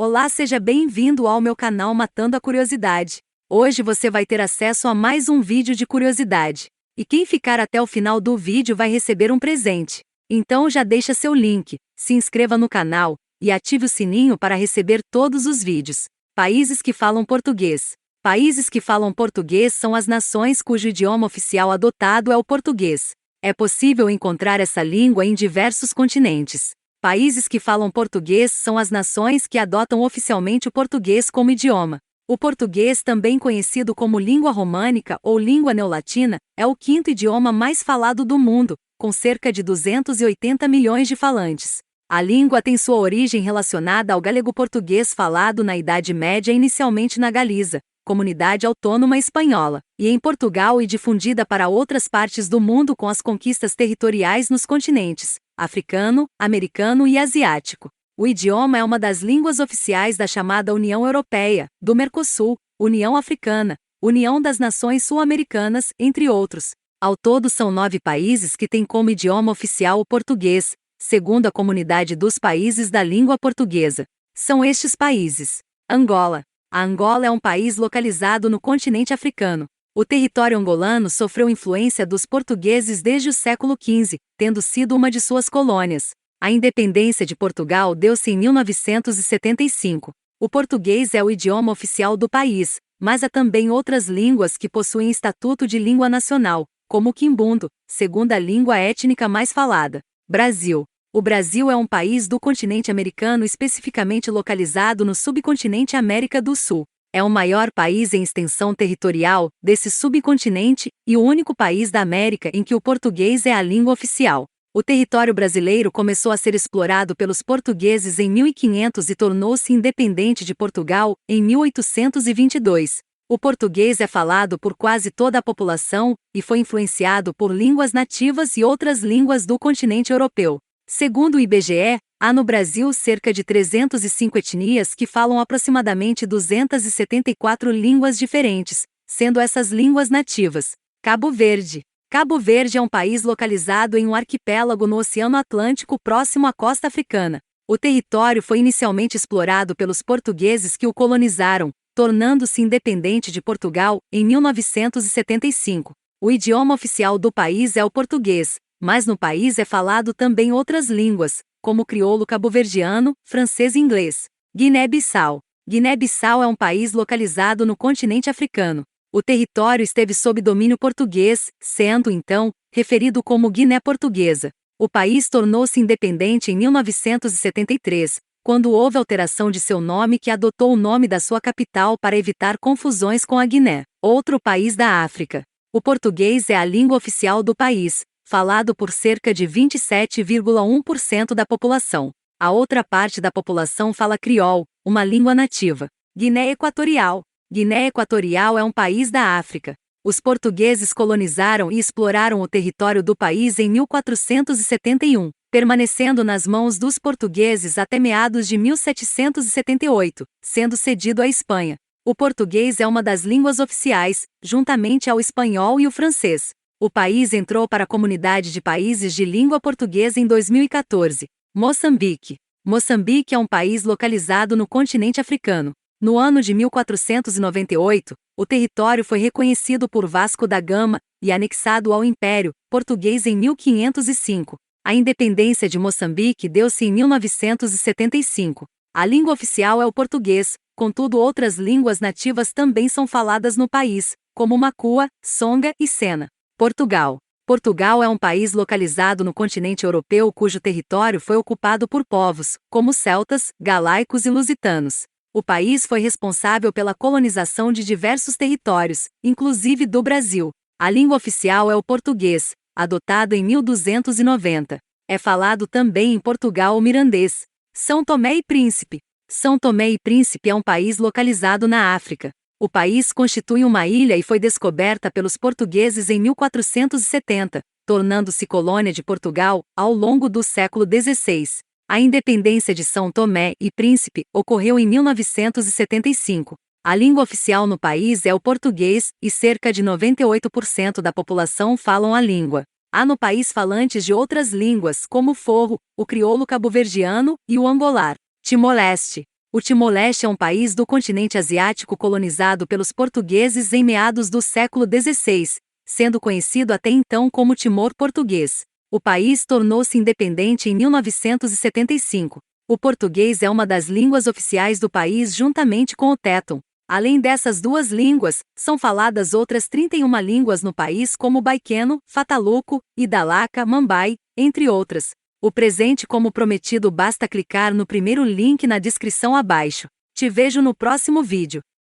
Olá, seja bem-vindo ao meu canal Matando a Curiosidade. Hoje você vai ter acesso a mais um vídeo de curiosidade. E quem ficar até o final do vídeo vai receber um presente. Então já deixa seu link, se inscreva no canal e ative o sininho para receber todos os vídeos. Países que falam português. Países que falam português são as nações cujo idioma oficial adotado é o português. É possível encontrar essa língua em diversos continentes. Países que falam português são as nações que adotam oficialmente o português como idioma. O português, também conhecido como língua românica ou língua neolatina, é o quinto idioma mais falado do mundo, com cerca de 280 milhões de falantes. A língua tem sua origem relacionada ao galego-português falado na Idade Média, inicialmente na Galiza, comunidade autônoma espanhola, e em Portugal, e difundida para outras partes do mundo com as conquistas territoriais nos continentes africano, americano e asiático. O idioma é uma das línguas oficiais da chamada União Europeia, do Mercosul, União Africana, União das Nações Sul-Americanas, entre outros. Ao todo são 9 países que têm como idioma oficial o português, segundo a Comunidade dos Países da Língua Portuguesa. São estes países: Angola. A Angola é um país localizado no continente africano. O território angolano sofreu influência dos portugueses desde o século XV, tendo sido uma de suas colônias. A independência de Portugal deu-se em 1975. O português é o idioma oficial do país, mas há também outras línguas que possuem estatuto de língua nacional, como o quimbundo, segunda língua étnica mais falada. Brasil. O Brasil é um país do continente americano, especificamente localizado no subcontinente América do Sul. É o maior país em extensão territorial desse subcontinente e o único país da América em que o português é a língua oficial. O território brasileiro começou a ser explorado pelos portugueses em 1500 e tornou-se independente de Portugal em 1822. O português é falado por quase toda a população e foi influenciado por línguas nativas e outras línguas do continente europeu. Segundo o IBGE, há no Brasil cerca de 305 etnias que falam aproximadamente 274 línguas diferentes, sendo essas línguas nativas. Cabo Verde. Cabo Verde é um país localizado em um arquipélago no Oceano Atlântico próximo à costa africana. O território foi inicialmente explorado pelos portugueses que o colonizaram, tornando-se independente de Portugal em 1975. O idioma oficial do país é o português, mas no país é falado também outras línguas, como o crioulo cabo-verdiano, francês e inglês. Guiné-Bissau. Guiné-Bissau é um país localizado no continente africano. O território esteve sob domínio português, sendo, então, referido como Guiné Portuguesa. O país tornou-se independente em 1973, quando houve alteração de seu nome, que adotou o nome da sua capital para evitar confusões com a Guiné, outro país da África. O português é a língua oficial do país, falado por cerca de 27,1% da população. A outra parte da população fala criol, uma língua nativa. Guiné Equatorial. Guiné Equatorial é um país da África. Os portugueses colonizaram e exploraram o território do país em 1471, permanecendo nas mãos dos portugueses até meados de 1778, sendo cedido à Espanha. O português é uma das línguas oficiais, juntamente ao espanhol e o francês. O país entrou para a Comunidade de Países de Língua Portuguesa em 2014. Moçambique. Moçambique é um país localizado no continente africano. No ano de 1498, o território foi reconhecido por Vasco da Gama e anexado ao Império Português em 1505. A independência de Moçambique deu-se em 1975. A língua oficial é o português, contudo outras línguas nativas também são faladas no país, como Makua, Songa e Sena. Portugal. Portugal é um país localizado no continente europeu cujo território foi ocupado por povos, como celtas, galaicos e lusitanos. O país foi responsável pela colonização de diversos territórios, inclusive do Brasil. A língua oficial é o português, adotado em 1290. É falado também em Portugal o mirandês. São Tomé e Príncipe. São Tomé e Príncipe é um país localizado na África. O país constitui uma ilha e foi descoberta pelos portugueses em 1470, tornando-se colônia de Portugal ao longo do século XVI. A independência de São Tomé e Príncipe ocorreu em 1975. A língua oficial no país é o português e cerca de 98% da população falam a língua. Há no país falantes de outras línguas como o forro, o crioulo cabo-verdiano e o angolar. Timor-Leste. O Timor-Leste é um país do continente asiático colonizado pelos portugueses em meados do século XVI, sendo conhecido até então como Timor Português. O país tornou-se independente em 1975. O português é uma das línguas oficiais do país juntamente com o tetum. Além dessas duas línguas, são faladas outras 31 línguas no país como baiqueno, fataluco, idalaca, mambai, entre outras. O presente como prometido, basta clicar no primeiro link na descrição abaixo. Te vejo no próximo vídeo.